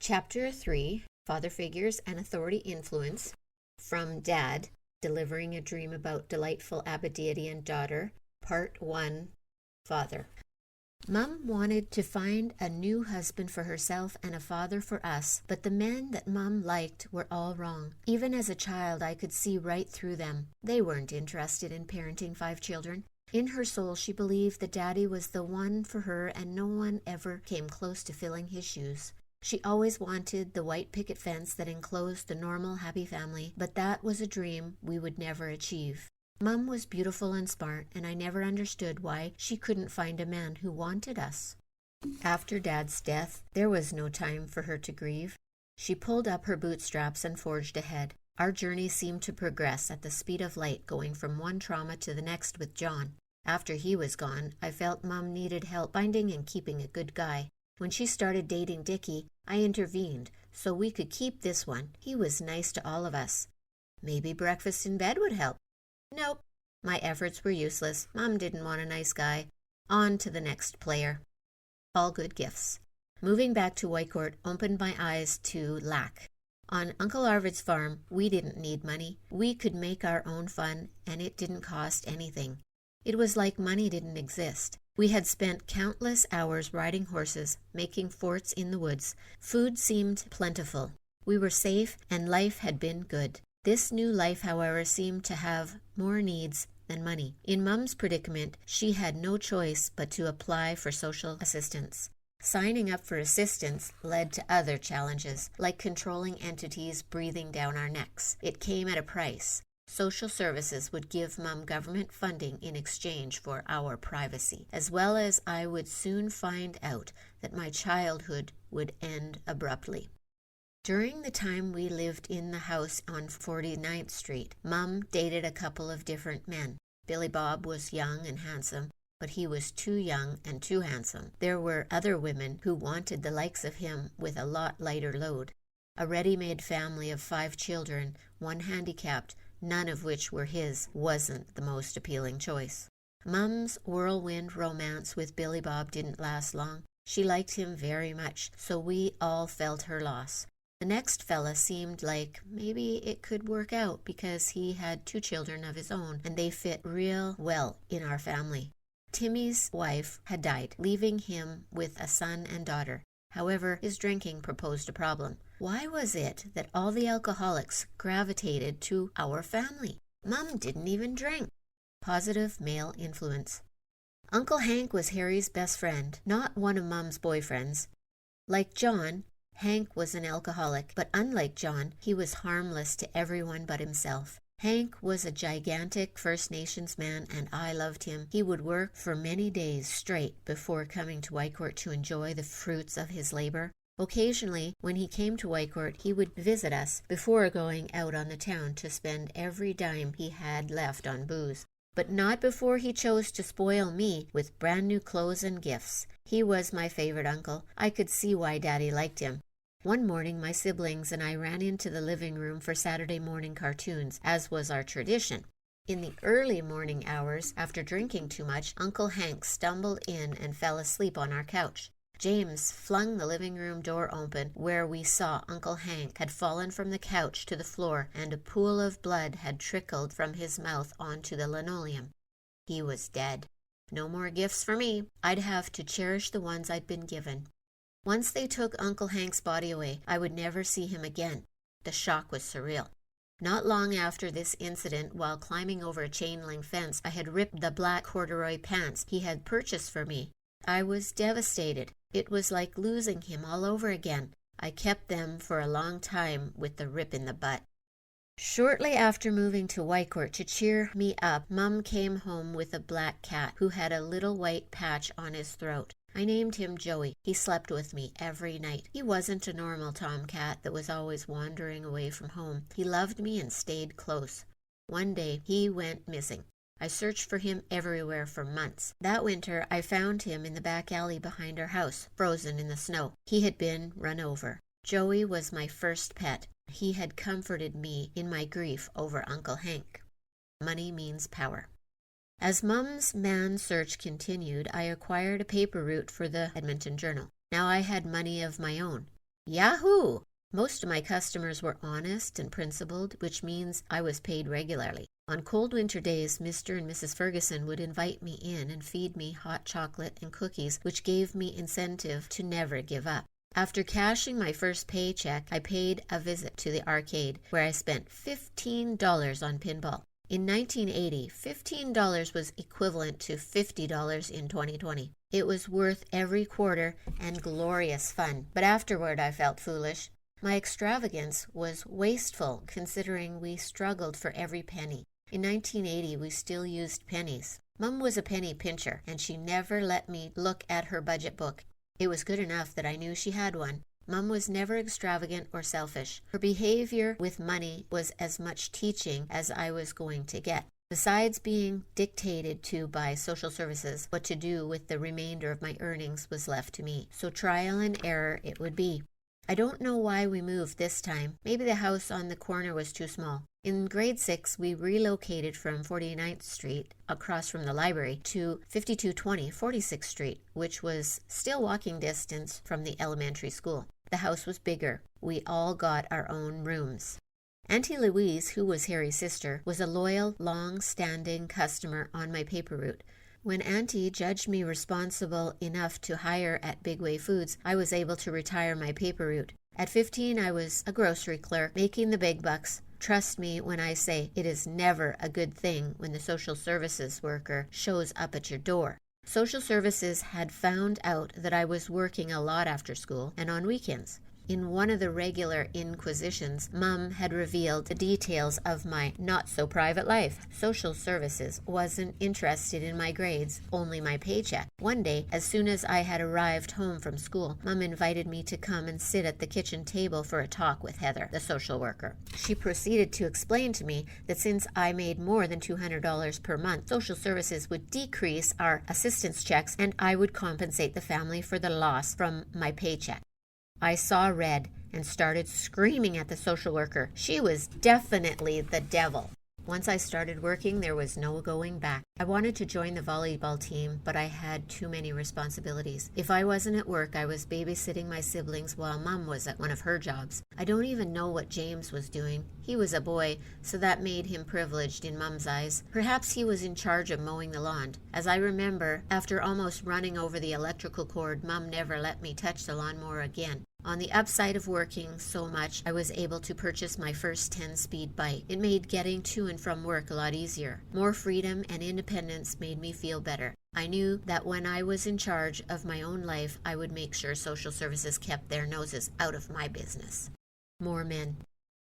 Chapter 3, Father Figures and Authority Influence, from D.A.D, Delivering a Dream About Delightful Abba, Deity and Daughter, Part 1, Father. Mum wanted to find a new husband for herself and a father for us, but the men that Mum liked were all wrong. Even as a child, I could see right through them. They weren't interested in parenting 5 children. In her soul, she believed that Daddy was the one for her, and no one ever came close to filling his shoes. She always wanted the white picket fence that enclosed the normal, happy family, but that was a dream we would never achieve. Mum was beautiful and smart, and I never understood why she couldn't find a man who wanted us. After Dad's death, there was no time for her to grieve. She pulled up her bootstraps and forged ahead. Our journey seemed to progress at the speed of light, going from one trauma to the next with John. After he was gone, I felt Mum needed help finding and keeping a good guy. When she started dating Dickie, I intervened so we could keep this one. He was nice to all of us. Maybe breakfast in bed would help. Nope. My efforts were useless. Mum didn't want a nice guy. On to the next player. All good gifts. Moving back to Whitecourt opened my eyes to lack. On Uncle Arvid's farm, we didn't need money. We could make our own fun, and it didn't cost anything. It was like money didn't exist. We had spent countless hours riding horses, making forts in the woods. Food seemed plentiful. We were safe, and life had been good. This new life, however, seemed to have more needs than money. In Mum's predicament, she had no choice but to apply for social assistance. Signing up for assistance led to other challenges, like controlling entities breathing down our necks. It came at a price. Social services would give Mum government funding in exchange for our privacy, as well as I would soon find out that my childhood would end abruptly. During the time we lived in the house on 49th Street, Mum dated a couple of different men. Billy Bob was young and handsome, but he was too young and too handsome. There were other women who wanted the likes of him with a lot lighter load. A ready-made family of 5 children, one handicapped, none of which were his, wasn't the most appealing choice. Mum's whirlwind romance with Billy Bob didn't last long. She liked him very much, so we all felt her loss. The next fella seemed like maybe it could work out because he had 2 children of his own, and they fit real well in our family. Timmy's wife had died, leaving him with a son and daughter. However, his drinking proposed a problem. Why was it that all the alcoholics gravitated to our family? Mum didn't even drink. Positive male influence. Uncle Hank was Harry's best friend, not one of Mum's boyfriends. Like John, Hank was an alcoholic, but unlike John, he was harmless to everyone but himself. Hank was a gigantic First Nations man, and I loved him. He would work for many days straight before coming to Whitecourt to enjoy the fruits of his labor. Occasionally, when he came to Whitecourt, he would visit us before going out on the town to spend every dime he had left on booze. But not before he chose to spoil me with brand new clothes and gifts. He was my favorite uncle. I could see why Daddy liked him. One morning, my siblings and I ran into the living room for Saturday morning cartoons, as was our tradition. In the early morning hours, after drinking too much, Uncle Hank stumbled in and fell asleep on our couch. James flung the living room door open, where we saw Uncle Hank had fallen from the couch to the floor, and a pool of blood had trickled from his mouth onto the linoleum. He was dead. No more gifts for me. I'd have to cherish the ones I'd been given. Once they took Uncle Hank's body away, I would never see him again. The shock was surreal. Not long after this incident, while climbing over a chain-link fence, I had ripped the black corduroy pants he had purchased for me. I was devastated. It was like losing him all over again. I kept them for a long time with the rip in the butt. Shortly after moving to Whitecourt to cheer me up, Mum came home with a black cat who had a little white patch on his throat. I named him Joey. He slept with me every night. He wasn't a normal tomcat that was always wandering away from home. He loved me and stayed close. One day, he went missing. I searched for him everywhere for months. That winter, I found him in the back alley behind our house, frozen in the snow. He had been run over. Joey was my first pet. He had comforted me in my grief over Uncle Hank. Money means power. As Mum's man search continued, I acquired a paper route for the Edmonton Journal. Now I had money of my own. Yahoo! Most of my customers were honest and principled, which means I was paid regularly. On cold winter days, Mr. and Mrs. Ferguson would invite me in and feed me hot chocolate and cookies, which gave me incentive to never give up. After cashing my first paycheck, I paid a visit to the arcade, where I spent $15 on pinball. In 1980, $15 was equivalent to $50 in 2020. It was worth every quarter and glorious fun, but afterward I felt foolish. My extravagance was wasteful, considering we struggled for every penny. In 1980, we still used pennies. Mum was a penny pincher, and she never let me look at her budget book. It was good enough that I knew she had one. Mum was never extravagant or selfish. Her behavior with money was as much teaching as I was going to get. Besides being dictated to by social services, what to do with the remainder of my earnings was left to me. So trial and error it would be. I don't know why we moved this time. Maybe the house on the corner was too small. In grade 6, we relocated from 49th Street, across from the library, to 5220 46th Street, which was still walking distance from the elementary school. The house was bigger. We all got our own rooms. Auntie Louise, who was Harry's sister, was a loyal, long-standing customer on my paper route. When Auntie judged me responsible enough to hire at Big Way Foods, I was able to retire my paper route. At 15, I was a grocery clerk, making the big bucks. Trust me when I say it is never a good thing when the social services worker shows up at your door. Social services had found out that I was working a lot after school and on weekends. In one of the regular inquisitions, Mum had revealed the details of my not-so-private life. Social services wasn't interested in my grades, only my paycheck. One day, as soon as I had arrived home from school, Mum invited me to come and sit at the kitchen table for a talk with Heather, the social worker. She proceeded to explain to me that since I made more than $200 per month, social services would decrease our assistance checks and I would compensate the family for the loss from my paycheck. I saw red and started screaming at the social worker. She was definitely the devil. Once I started working, there was no going back. I wanted to join the volleyball team, but I had too many responsibilities. If I wasn't at work, I was babysitting my siblings while Mum was at one of her jobs. I don't even know what James was doing. He was a boy, so that made him privileged in Mum's eyes. Perhaps he was in charge of mowing the lawn. As I remember, after almost running over the electrical cord, Mum never let me touch the lawnmower again. On the upside of working so much, I was able to purchase my first 10-speed bike. It made getting to and from work a lot easier. More freedom and independence made me feel better. I knew that when I was in charge of my own life, I would make sure social services kept their noses out of my business. More men.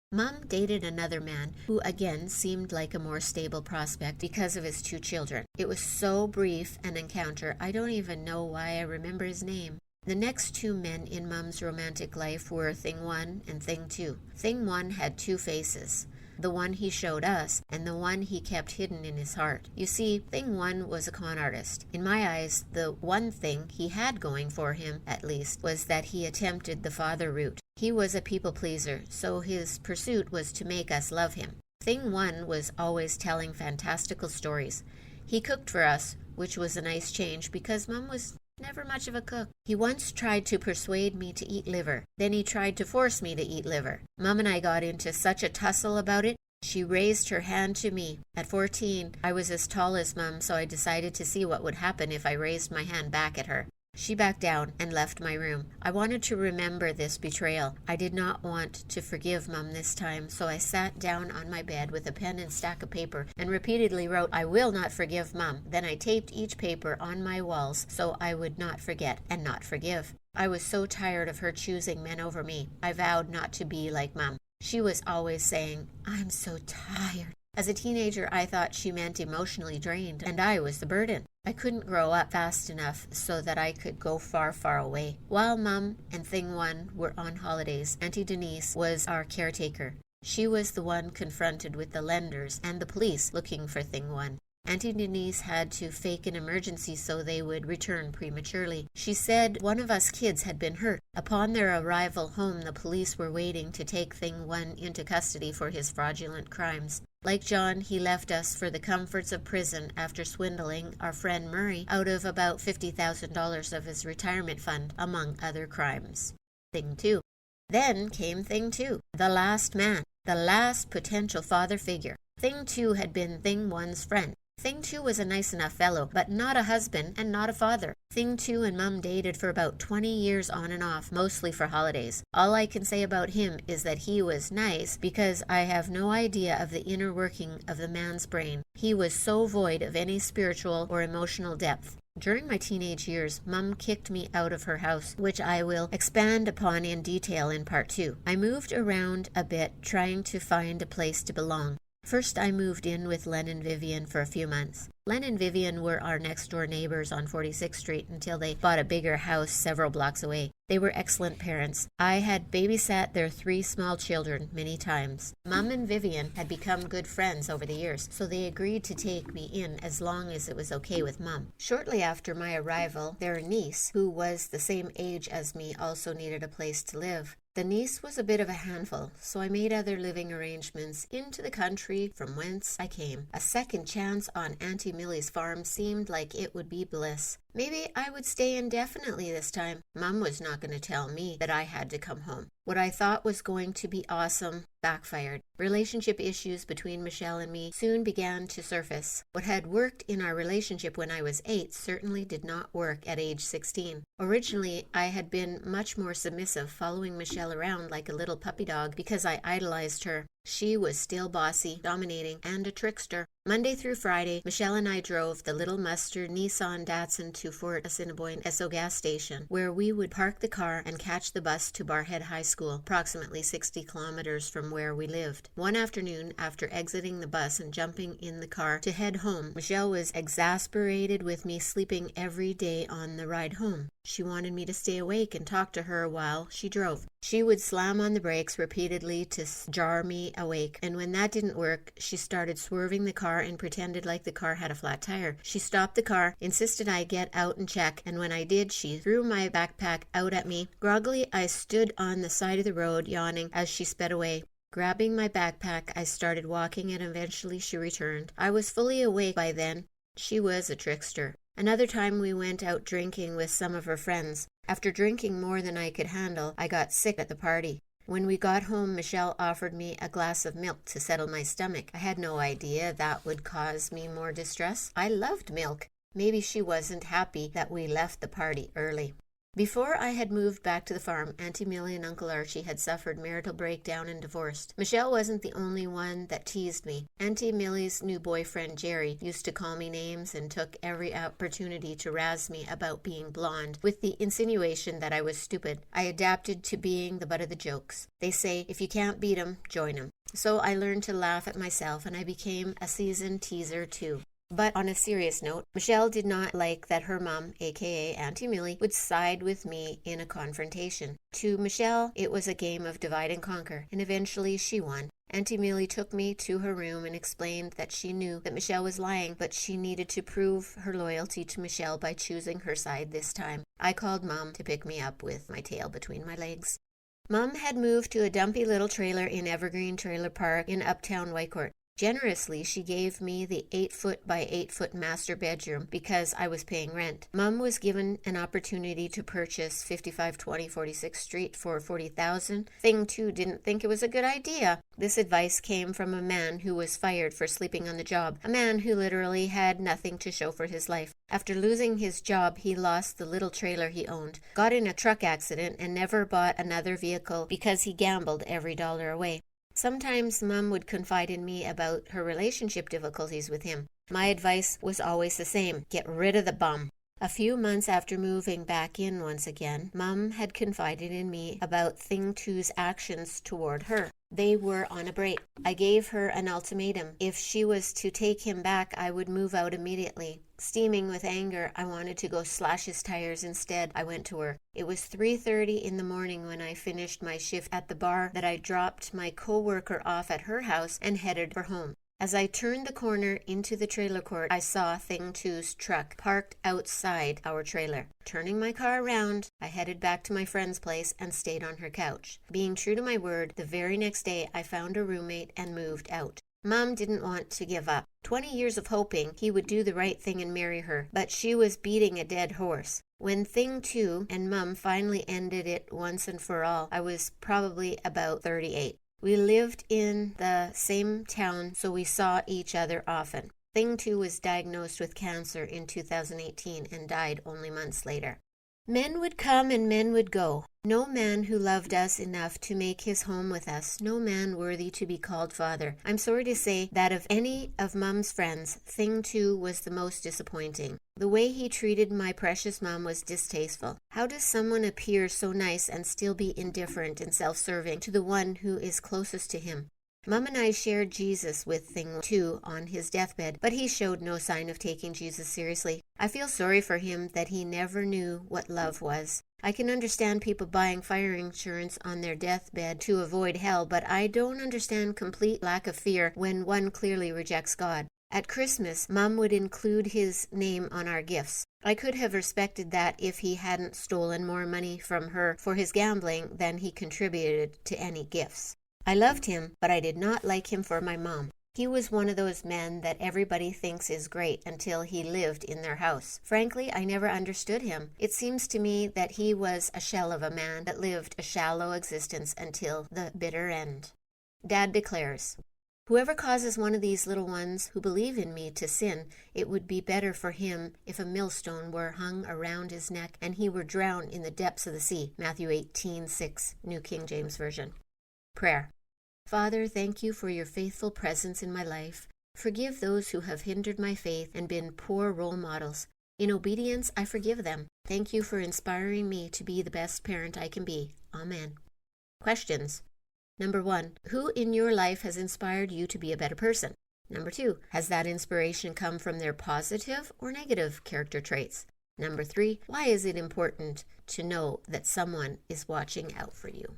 Mum dated another man who again seemed like a more stable prospect because of his 2 children. It was so brief an encounter, I don't even know why I remember his name. The next 2 men in Mum's romantic life were Thing 1 and Thing 2. Thing 1 had 2 faces, the one he showed us and the one he kept hidden in his heart. You see, Thing 1 was a con artist. In my eyes, the one thing he had going for him, at least, was that he attempted the father route. He was a people pleaser, so his pursuit was to make us love him. Thing 1 was always telling fantastical stories. He cooked for us, which was a nice change because Mum was never much of a cook. He once tried to persuade me to eat liver. Then he tried to force me to eat liver. Mum and I got into such a tussle about it, she raised her hand to me. At 14, I was as tall as Mum, so I decided to see what would happen if I raised my hand back at her. She backed down and left my room. I wanted to remember this betrayal. I did not want to forgive Mum this time, so I sat down on my bed with a pen and stack of paper and repeatedly wrote, "I will not forgive Mum." Then I taped each paper on my walls so I would not forget and not forgive. I was so tired of her choosing men over me. I vowed not to be like Mum. She was always saying, "I'm so tired." As a teenager, I thought she meant emotionally drained, and I was the burden. I couldn't grow up fast enough so that I could go far, far away. While Mum and Thing 1 were on holidays, Auntie Denise was our caretaker. She was the one confronted with the lenders and the police looking for Thing 1. Auntie Denise had to fake an emergency so they would return prematurely. She said one of us kids had been hurt. Upon their arrival home, the police were waiting to take Thing 1 into custody for his fraudulent crimes. Like John, he left us for the comforts of prison after swindling our friend Murray out of about $50,000 of his retirement fund, among other crimes. Thing 2. Then came Thing 2, the last man, the last potential father figure. Thing 2 had been Thing 1's friend. Thing 2 was a nice enough fellow, but not a husband and not a father. Thing 2 and Mum dated for about 20 years on and off, mostly for holidays. All I can say about him is that he was nice because I have no idea of the inner working of the man's brain. He was so void of any spiritual or emotional depth. During my teenage years, Mum kicked me out of her house, which I will expand upon in detail in part 2. I moved around a bit trying to find a place to belong. First, I moved in with Len and Vivian for a few months. Len and Vivian were our next-door neighbors on 46th Street until they bought a bigger house several blocks away. They were excellent parents. I had babysat their 3 small children many times. Mum and Vivian had become good friends over the years, so they agreed to take me in as long as it was okay with Mum. Shortly after my arrival, their niece, who was the same age as me, also needed a place to live. The niece was a bit of a handful, so I made other living arrangements into the country from whence I came. A second chance on Auntie Millie's farm seemed like it would be bliss. Maybe I would stay indefinitely this time. Mum was not going to tell me that I had to come home. What I thought was going to be awesome backfired. Relationship issues between Michelle and me soon began to surface. What had worked in our relationship when I was 8 certainly did not work at age 16. Originally, I had been much more submissive, following Michelle around like a little puppy dog because I idolized her. She was still bossy, dominating, and a trickster. Monday through Friday, Michelle and I drove the little mustard Nissan Datsun to Fort Assiniboine Esso gas station, where we would park the car and catch the bus to Barhead High School, approximately 60 kilometers from where we lived. One afternoon, after exiting the bus and jumping in the car to head home, Michelle was exasperated with me sleeping every day on the ride home. She wanted me to stay awake and talk to her while she drove. She would slam on the brakes repeatedly to jar me awake, and when that didn't work, she started swerving the car and pretended like the car had a flat tire. She stopped the car, insisted I get out and check, and when I did, she threw my backpack out at me. Groggily, I stood on the side of the road, yawning as she sped away. Grabbing my backpack, I started walking, and eventually she returned. I was fully awake by then. She was a trickster. Another time we went out drinking with some of her friends. After drinking more than I could handle, I got sick at the party. When we got home, Michelle offered me a glass of milk to settle my stomach. I had no idea that would cause me more distress. I loved milk. Maybe she wasn't happy that we left the party early. Before I had moved back to the farm, Auntie Millie and Uncle Archie had suffered marital breakdown and divorced. Michelle wasn't the only one that teased me. Auntie Millie's new boyfriend, Jerry, used to call me names and took every opportunity to razz me about being blonde, with the insinuation that I was stupid. I adapted to being the butt of the jokes. They say, if you can't beat 'em, join 'em. So I learned to laugh at myself, and I became a seasoned teaser too. But on a serious note, Michelle did not like that her mom, aka Auntie Millie, would side with me in a confrontation. To Michelle, it was a game of divide and conquer, and eventually she won. Auntie Millie took me to her room and explained that she knew that Michelle was lying, but she needed to prove her loyalty to Michelle by choosing her side this time. I called Mom to pick me up with my tail between my legs. Mom had moved to a dumpy little trailer in Evergreen Trailer Park in uptown Whitecourt. Generously, she gave me the 8-foot by 8-foot master bedroom because I was paying rent. Mum was given an opportunity to purchase 5520 46th Street for $40,000. Thing 2 didn't think it was a good idea. This advice came from a man who was fired for sleeping on the job, a man who literally had nothing to show for his life. After losing his job, he lost the little trailer he owned, got in a truck accident, and never bought another vehicle because he gambled every dollar away. Sometimes Mum would confide in me about her relationship difficulties with him. My advice was always the same: get rid of the bum. A few months after moving back in once again, Mum had confided in me about Thing 2's actions toward her. They were on a break. I gave her an ultimatum. If she was to take him back, I would move out immediately. Steaming with anger, I wanted to go slash his tires. Instead, I went to her. It was 3:30 in the morning when I finished my shift at the bar that I dropped my co-worker off at her house and headed for home. As I turned the corner into the trailer court, I saw Thing 2's truck parked outside our trailer. Turning my car around, I headed back to my friend's place and stayed on her couch. Being true to my word, the very next day I found a roommate and moved out. Mom didn't want to give up. 20 years of hoping he would do the right thing and marry her, but she was beating a dead horse. When Thing 2 and Mom finally ended it once and for all, I was probably about 38. We lived in the same town, so we saw each other often. Thing 2 was diagnosed with cancer in 2018 and died only months later. Men would come and men would go. No man who loved us enough to make his home with us. No man worthy to be called father. I'm sorry to say that of any of Mom's friends, Thing 2 was the most disappointing. The way he treated my precious Mom was distasteful. How does someone appear so nice and still be indifferent and self-serving to the one who is closest to him? Mom and I shared Jesus with Thing 2 on his deathbed, but he showed no sign of taking Jesus seriously. I feel sorry for him that he never knew what love was. I can understand people buying fire insurance on their deathbed to avoid hell, but I don't understand complete lack of fear when one clearly rejects God. At Christmas, Mom would include his name on our gifts. I could have respected that if he hadn't stolen more money from her for his gambling than he contributed to any gifts. I loved him, but I did not like him for my mom. He was one of those men that everybody thinks is great until he lived in their house. Frankly, I never understood him. It seems to me that he was a shell of a man that lived a shallow existence until the bitter end. Dad declares, "Whoever causes one of these little ones who believe in me to sin, it would be better for him if a millstone were hung around his neck and he were drowned in the depths of the sea." Matthew 18:6, New King James Version. Prayer. Father, thank you for your faithful presence in my life. Forgive those who have hindered my faith and been poor role models. In obedience, I forgive them. Thank you for inspiring me to be the best parent I can be. Amen. Questions. Number 1, who in your life has inspired you to be a better person? Number 2, has that inspiration come from their positive or negative character traits? Number 3, why is it important to know that someone is watching out for you?